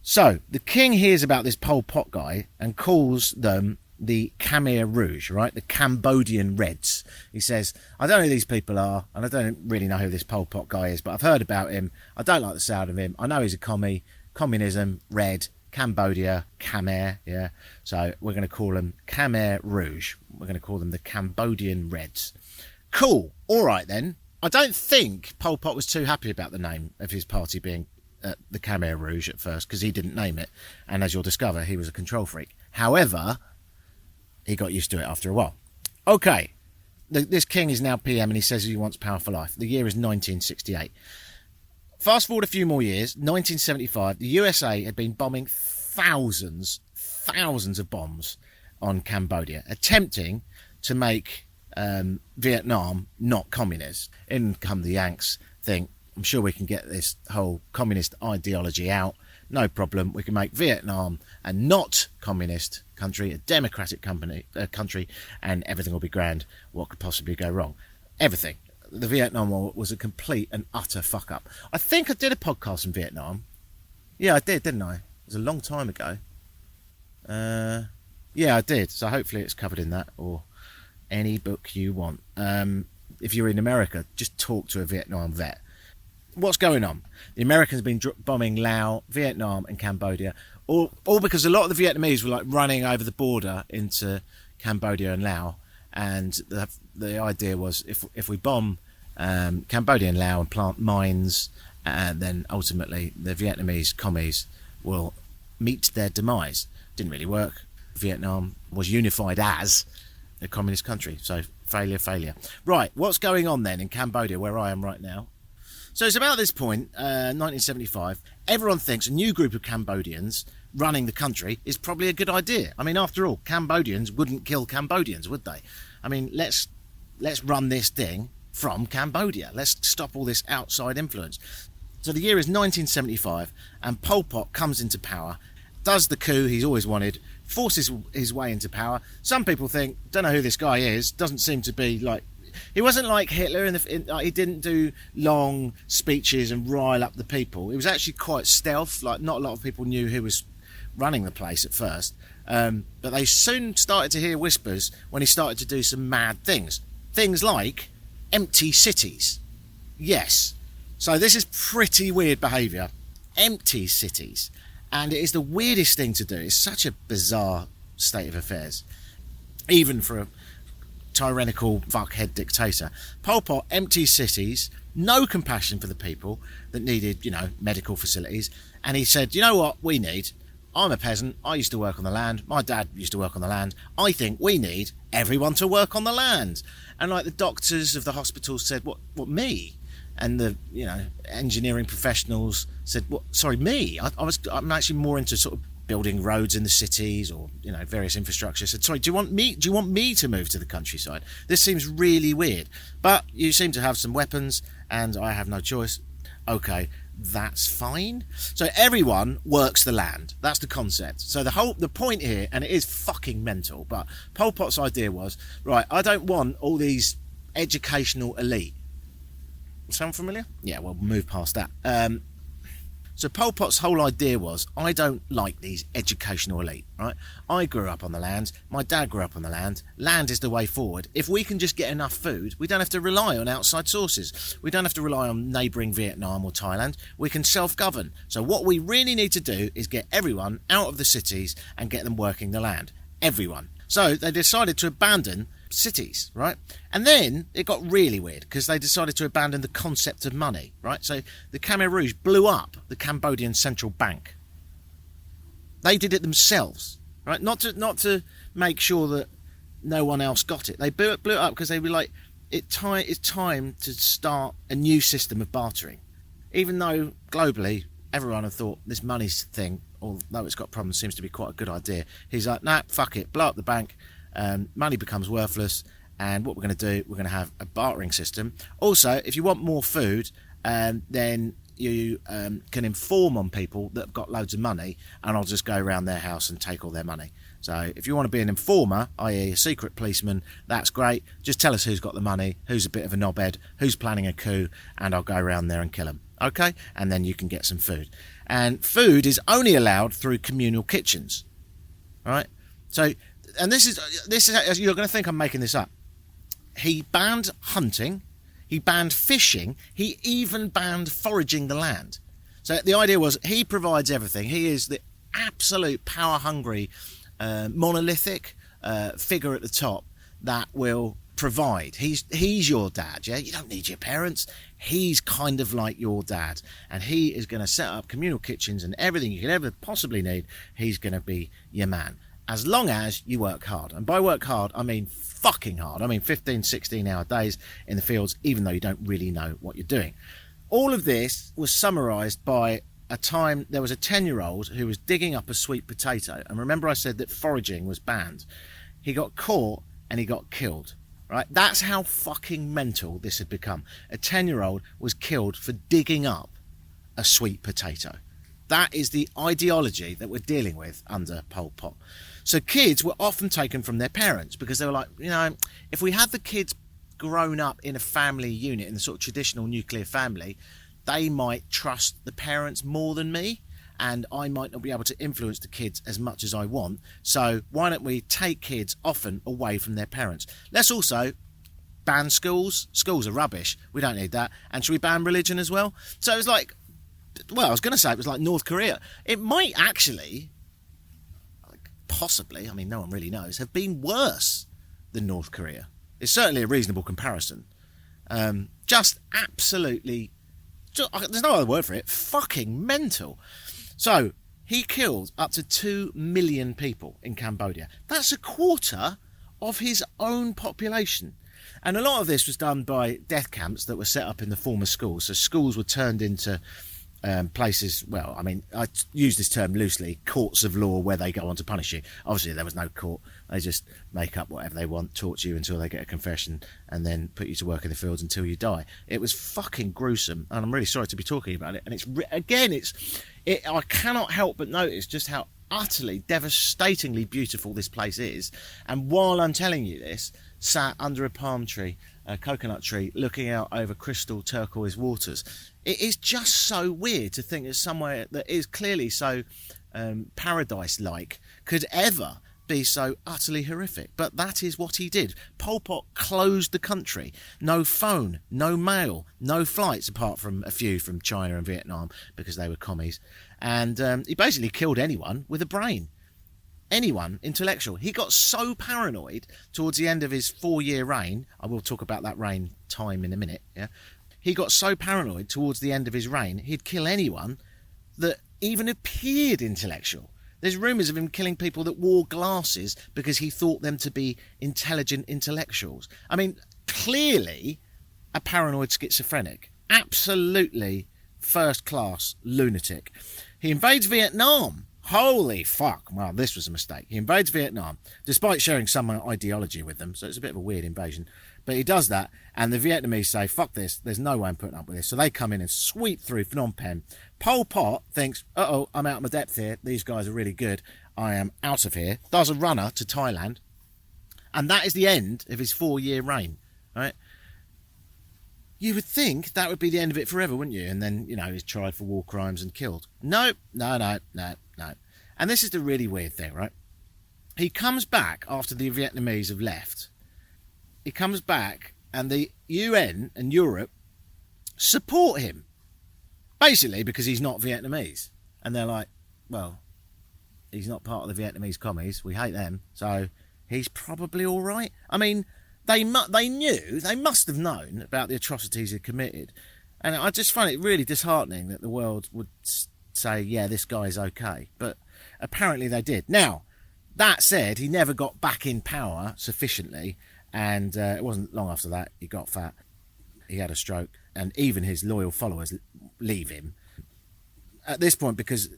So the king hears about this Pol Pot guy and calls them the Khmer Rouge, right? The Cambodian Reds. He says, I don't know who these people are, and I don't really know who this Pol Pot guy is, but I've heard about him. I don't like the sound of him. I know he's a commie. Communism, red, Cambodia, Khmer, yeah. So we're going to call them Khmer Rouge. We're going to call them the Cambodian Reds. Cool. All right, then. I don't think Pol Pot was too happy about the name of his party being the Khmer Rouge at first, because he didn't name it. And as you'll discover, he was a control freak. However, he got used to it after a while. Okay. This king is now PM and he says he wants power for life. The year is 1968. Fast forward a few more years, 1975, the USA had been bombing thousands of bombs on Cambodia, attempting to make Vietnam not communist. In come the Yanks, think, I'm sure we can get this whole communist ideology out. No problem. We can make Vietnam a not communist country, a democratic country, and everything will be grand. What could possibly go wrong? Everything. The Vietnam War was a complete and utter fuck up. I think I did a podcast in Vietnam. Yeah, I did, didn't I? It was a long time ago. Yeah, I did. So hopefully it's covered in that, or any book you want. If you're in America, just talk to a Vietnam vet. What's going on? The Americans have been bombing Laos, Vietnam and Cambodia, all because a lot of the Vietnamese were like running over the border into Cambodia and Laos, and the idea was if we bomb Cambodia and Laos and plant mines, then ultimately the Vietnamese commies will meet their demise. Didn't really work. Vietnam was unified as a communist country, so failure. Right, what's going on then in Cambodia, where I am right now? So it's about this point, 1975, everyone thinks a new group of Cambodians running the country is probably a good idea. I mean, after all, Cambodians wouldn't kill Cambodians, would they? I mean, let's run this thing from Cambodia. Let's stop all this outside influence. So the year is 1975, and Pol Pot comes into power, does the coup he's always wanted, forces his way into power. Some people think, don't know who this guy is, doesn't seem to be like, he wasn't like Hitler, he didn't do long speeches and rile up the people. It was actually quite stealth, like not a lot of people knew who was running the place at first. But they soon started to hear whispers when he started to do some mad things. things like empty cities. Yes. So this is pretty weird behaviour. Empty cities. And it is the weirdest thing to do. It's such a bizarre state of affairs. Even for a tyrannical fuckhead dictator. Pol Pot empties cities, no compassion for the people that needed, medical facilities. And he said, you know what we need? I'm a peasant. I used to work on the land. My dad used to work on the land. I think we need everyone to work on the land. And like the doctors of the hospitals said, what me? And the, engineering professionals said, what? Sorry, me? I'm actually more into sort of building roads in the cities or, various infrastructure. I said, sorry, do you want me to move to the countryside? This seems really weird. But you seem to have some weapons and I have no choice. Okay, that's fine. So everyone works the land. That's the concept. So the point here, and it is fucking mental, but Pol Pot's idea was, right, I don't want all these educational elite. Sound familiar? Yeah, we'll move past that. So Pol Pot's whole idea was, I don't like these educational elite, right? I grew up on the land. My dad grew up on the land. Land is the way forward. If we can just get enough food, we don't have to rely on outside sources. We don't have to rely on neighbouring Vietnam or Thailand. We can self-govern. So what we really need to do is get everyone out of the cities and get them working the land. Everyone. So they decided to abandon cities, right? And then it got really weird because they decided to abandon the concept of money, right? So the Khmer Rouge blew up the Cambodian central bank. They did it themselves, right? Not to make sure that no one else got it. They blew it up because they were like, it's time to start a new system of bartering. Even though globally everyone had thought this money thing, although it's got problems, seems to be quite a good idea. He's like, nah, fuck it, blow up the bank. Money becomes worthless, and what we're going to do, we're going to have a bartering system. Also, if you want more food, then you can inform on people that have got loads of money, and I'll just go around their house and take all their money. So if you want to be an informer, i.e. a secret policeman, that's great. Just tell us who's got the money, who's a bit of a knobhead, who's planning a coup, and I'll go around there and kill them. Okay? And then you can get some food. And food is only allowed through communal kitchens. Right? So, and this is you're going to think I'm making this up. He banned hunting, he banned fishing, he even banned foraging the land. So the idea was he provides everything. He is the absolute power-hungry, monolithic figure at the top that will provide. He's your dad, yeah? You don't need your parents. He's kind of like your dad. And he is going to set up communal kitchens and everything you could ever possibly need. He's going to be your man. As long as you work hard. And by work hard, I mean fucking hard. I mean 15, 16-hour days in the fields, even though you don't really know what you're doing. All of this was summarised by a time there was a 10-year-old who was digging up a sweet potato. And remember I said that foraging was banned. He got caught and he got killed. Right? That's how fucking mental this had become. A 10-year-old was killed for digging up a sweet potato. That is the ideology that we're dealing with under Pol Pot. So kids were often taken from their parents because they were like, if we had the kids grown up in a family unit, in the sort of traditional nuclear family, they might trust the parents more than me, and I might not be able to influence the kids as much as I want. So why don't we take kids often away from their parents? Let's also ban schools. Schools are rubbish. We don't need that. And should we ban religion as well? So it was like, well, I was going to say it was like North Korea. It might actually, possibly, I mean, no one really knows, have been worse than North Korea. It's certainly a reasonable comparison. Just absolutely, there's no other word for it, fucking mental. So he killed up to 2 million people in Cambodia. That's a quarter of his own population. And a lot of this was done by death camps that were set up in the former schools. So schools were turned into places, well, I mean, I use this term loosely, courts of law where they go on to punish you. Obviously, there was no court. They just make up whatever they want, torture you until they get a confession, and then put you to work in the fields until you die. It was fucking gruesome, and I'm really sorry to be talking about it. And I cannot help but notice just how utterly, devastatingly beautiful this place is. And while I'm telling you this, sat under a palm tree, a coconut tree, looking out over crystal turquoise waters, it is just so weird to think that somewhere that is clearly so paradise-like could ever be so utterly horrific, but that is what he did. Pol Pot closed the country. No phone, no mail, no flights, apart from a few from China and Vietnam because they were commies. And he basically killed anyone with a brain. Anyone intellectual. He got so paranoid towards the end of his 4-year reign. I will talk about that reign time in a minute. Yeah, he got so paranoid towards the end of his reign, he'd kill anyone that even appeared intellectual. There's rumours of him killing people that wore glasses because he thought them to be intelligent intellectuals. I mean, clearly a paranoid schizophrenic. Absolutely first-class lunatic. He invades Vietnam. Holy fuck. Well, this was a mistake. He invades Vietnam, despite sharing some ideology with them, so it's a bit of a weird invasion. But he does that, and the Vietnamese say, fuck this, there's no way I'm putting up with this. So they come in and sweep through Phnom Penh. Pol Pot thinks, uh-oh, I'm out of my depth here. These guys are really good. I am out of here. Does a runner to Thailand. And that is the end of his 4-year reign, right? You would think that would be the end of it forever, wouldn't you? And then, you know, he's tried for war crimes and killed. No. And this is the really weird thing, right? He comes back after the Vietnamese have left. He comes back and the UN and Europe support him. Basically because he's not Vietnamese. And they're like, well, he's not part of the Vietnamese commies. We hate them. So he's probably all right. I mean, they must have known about the atrocities he committed. And I just find it really disheartening that the world would say, yeah, this guy's okay. But apparently they did. Now, that said, he never got back in power sufficiently. And it wasn't long after that he got fat. He had a stroke. And even his loyal followers leave him. At this point, because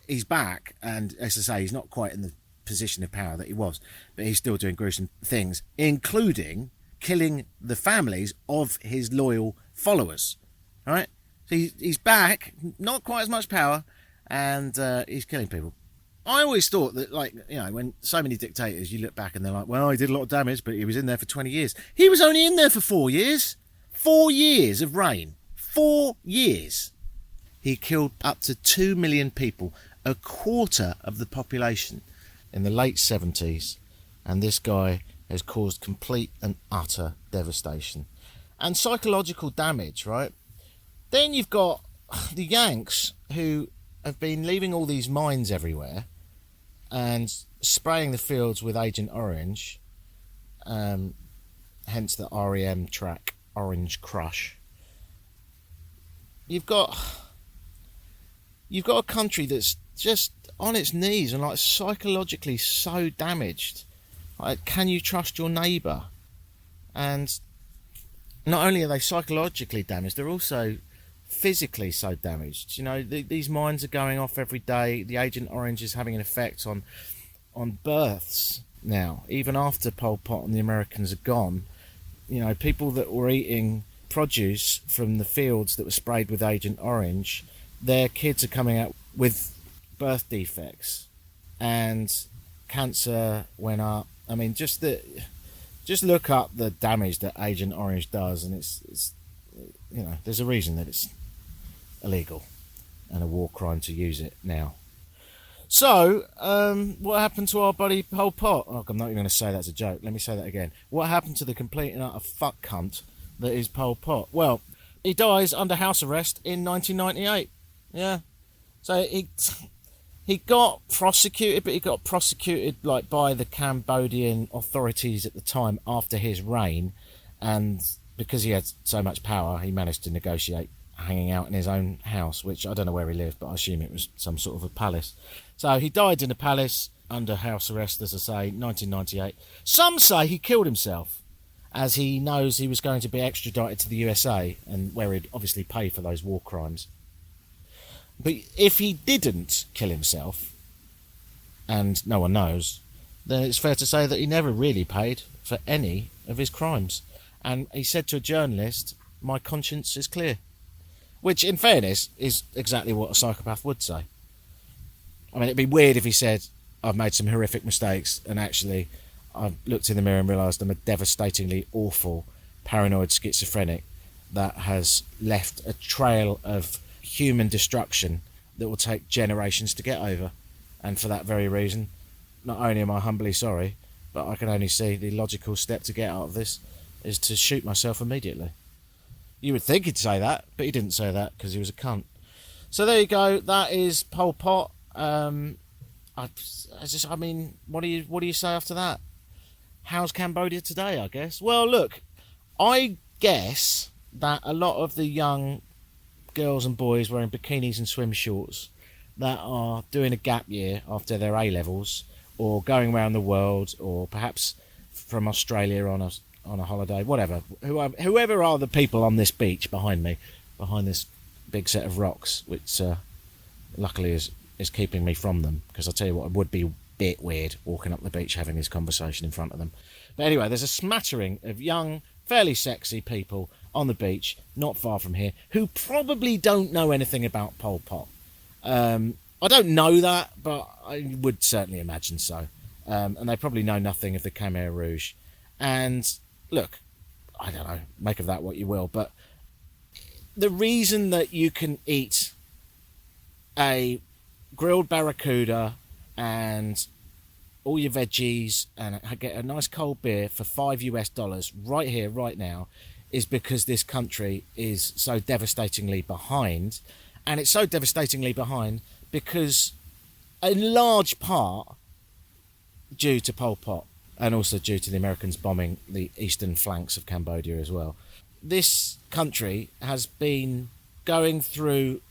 he's back, and as I say, he's not quite in the position of power that he was, but he's still doing gruesome things, including killing the families of his loyal followers. All right? So he's back, not quite as much power, and he's killing people. I always thought that, like, you know, when so many dictators, you look back and they're like, well, he did a lot of damage, but he was in there for 20 years. He was only in there for 4 years. 4 years of reign. 4 years. He killed up to 2 million people, a quarter of the population, in the late 70s. And this guy has caused complete and utter devastation. And psychological damage, right? Then you've got the Yanks, who have been leaving all these mines everywhere and spraying the fields with Agent Orange, hence the REM track, Orange Crush. You've got a country that's just on its knees and like psychologically so damaged. Like, can you trust your neighbour? And not only are they psychologically damaged, they're also physically so damaged. You know, these mines are going off every day. The Agent Orange is having an effect on births now, even after Pol Pot and the Americans are gone. You know, people that were eating produce from the fields that were sprayed with Agent Orange, their kids are coming out with birth defects, and cancer went up. I mean, just look up the damage that Agent Orange does, and it's you know, there's a reason that it's illegal and a war crime to use it now. So, what happened to our buddy Pol Pot? Oh, I'm not even going to say that's a joke. Let me say that again. What happened to the complete and utter fuck cunt that is Pol Pot? Well, he dies under house arrest in 1998. Yeah. So he got prosecuted, but he got prosecuted like by the Cambodian authorities at the time after his reign, and because he had so much power, he managed to negotiate hanging out in his own house, which I don't know where he lived, but I assume it was some sort of a palace. So he died in a palace under house arrest, as I say, 1998. Some say he killed himself, as he knows he was going to be extradited to the USA, and where he'd obviously pay for those war crimes. But if he didn't kill himself, and no one knows, then it's fair to say that he never really paid for any of his crimes. And he said to a journalist, "My conscience is clear." Which, in fairness, is exactly what a psychopath would say. I mean, it'd be weird if he said, "I've made some horrific mistakes, and actually I've looked in the mirror and realised I'm a devastatingly awful, paranoid schizophrenic that has left a trail of human destruction that will take generations to get over. And for that very reason, not only am I humbly sorry, but I can only see the logical step to get out of this is to shoot myself immediately. You would think he'd say that, but he didn't say that because he was a cunt. So there you go. That is Pol Pot. I mean, what do you say after that? How's Cambodia today, I guess? Well, look, I guess that a lot of the young girls and boys wearing bikinis and swim shorts that are doing a gap year after their A-levels or going around the world or perhaps from Australia on a holiday, whatever, whoever are the people on this beach behind me, behind this big set of rocks, which luckily is keeping me from them, because I'll tell you what, it would be a bit weird walking up the beach having this conversation in front of them. But anyway, there's a smattering of young, fairly sexy people on the beach, not far from here, who probably don't know anything about Pol Pot. I don't know that, but I would certainly imagine so. And they probably know nothing of the Khmer Rouge. And look, I don't know, make of that what you will, but the reason that you can eat a grilled barracuda and all your veggies and get a nice cold beer for $5 right here, right now, is because this country is so devastatingly behind. And it's so devastatingly behind because, in large part, due to Pol Pot and also due to the Americans bombing the eastern flanks of Cambodia as well. This country has been going through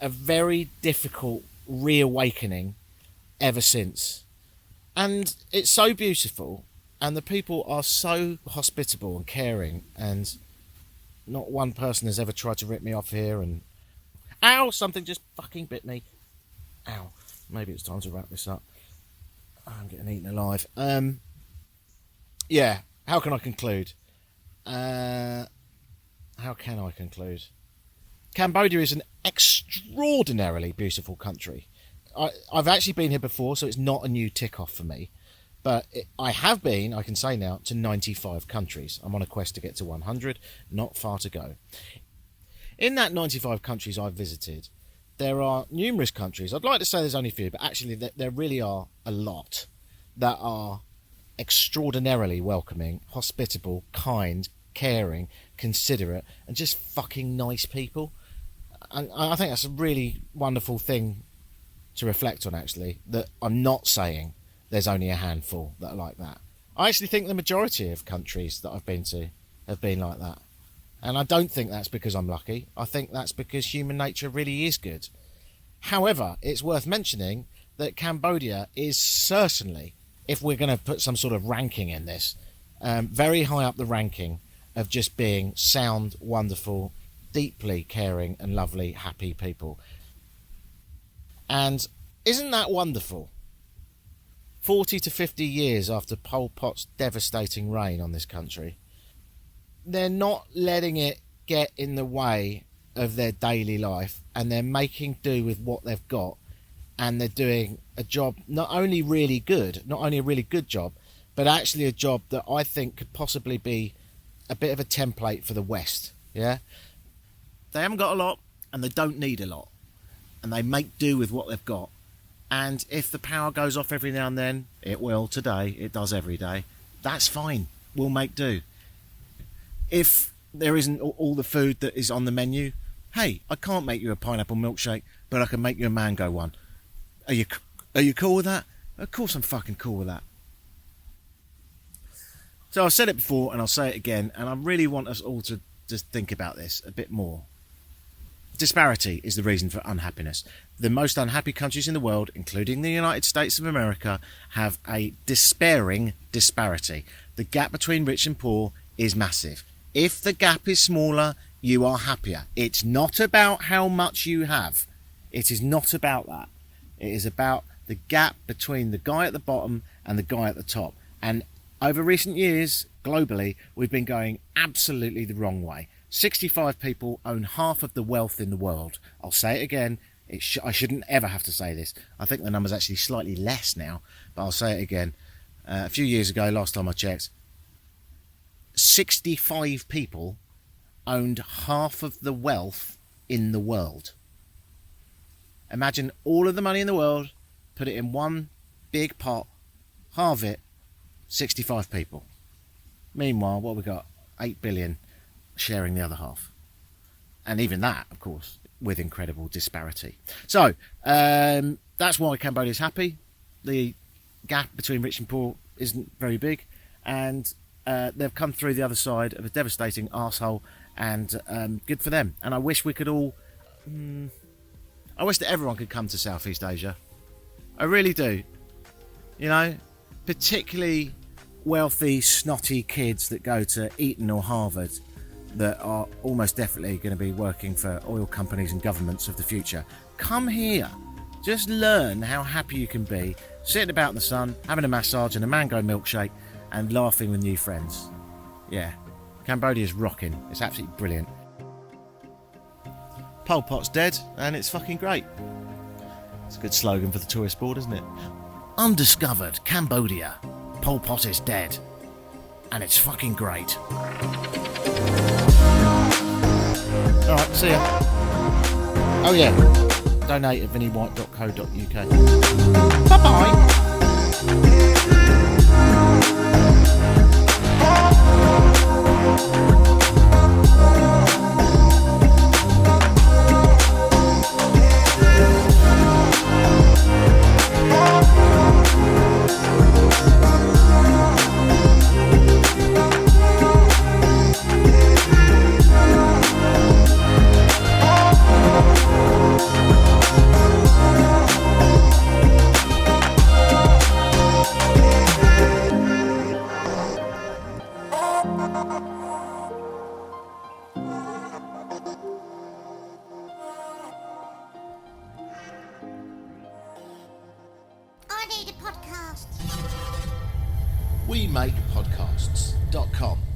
a very difficult reawakening ever since. And it's so beautiful, and the people are so hospitable and caring, and not one person has ever tried to rip me off here. And ow, something just fucking bit me. Ow, maybe it's time to wrap this up. I'm getting eaten alive. Yeah, how can I conclude? Cambodia is an extraordinarily beautiful country. I've actually been here before, so it's not a new tick off for me. But I have been, I can say now, to 95 countries. I'm on a quest to get to 100, not far to go. In that 95 countries I've visited, there are numerous countries. I'd like to say there's only a few, but actually there really are a lot that are extraordinarily welcoming, hospitable, kind, caring, considerate, and just fucking nice people. And I think that's a really wonderful thing to reflect on, actually, that I'm not saying there's only a handful that are like that. I actually think the majority of countries that I've been to have been like that. And I don't think that's because I'm lucky. I think that's because human nature really is good. However, it's worth mentioning that Cambodia is certainly, if we're going to put some sort of ranking in this, very high up the ranking of just being sound, wonderful, deeply caring and lovely, happy people. And isn't that wonderful? 40 to 50 years after Pol Pot's devastating reign on this country, they're not letting it get in the way of their daily life, and they're making do with what they've got, and they're doing a job not only a really good job, but actually a job that I think could possibly be a bit of a template for the West. Yeah, they haven't got a lot, and they don't need a lot, and they make do with what they've got. And if the power goes off every now and then, it will today, it does every day, that's fine, we'll make do. If there isn't all the food that is on the menu, hey, I can't make you a pineapple milkshake, but I can make you a mango one. Are you cool with that? Of course I'm fucking cool with that. So I've said it before and I'll say it again, and I really want us all to just think about this a bit more. Disparity is the reason for unhappiness. The most unhappy countries in the world, including the United States of America, have a despairing disparity. The gap between rich and poor is massive. If the gap is smaller, you are happier. It's not about how much you have. It is not about that. It is about the gap between the guy at the bottom and the guy at the top. And over recent years, globally, we've been going absolutely the wrong way. 65 people own half of the wealth in the world. I'll say it again. I shouldn't ever have to say this. I think the number's actually slightly less now, but I'll say it again. A few years ago, last time I checked, 65 people owned half of the wealth in the world. Imagine all of the money in the world, put it in one big pot, halve it, 65 people. Meanwhile, what have we got? 8 billion sharing the other half. And even that, of course, with incredible disparity. So, that's why Cambodia's happy. The gap between rich and poor isn't very big. And they've come through the other side of a devastating arsehole, and good for them. And I wish we could all... I wish that everyone could come to Southeast Asia. I really do. You know, particularly wealthy, snotty kids that go to Eton or Harvard that are almost definitely going to be working for oil companies and governments of the future. Come here. Just learn how happy you can be, sitting about in the sun, having a massage and a mango milkshake, and laughing with new friends. Yeah, Cambodia's rocking. It's absolutely brilliant. Pol Pot's dead, and it's fucking great. It's a good slogan for the tourist board, isn't it? Undiscovered Cambodia. Pol Pot is dead, and it's fucking great. Alright, see ya. Oh yeah, donate at vinnywhite.co.uk. Bye bye. I need a podcast. We make podcasts.com.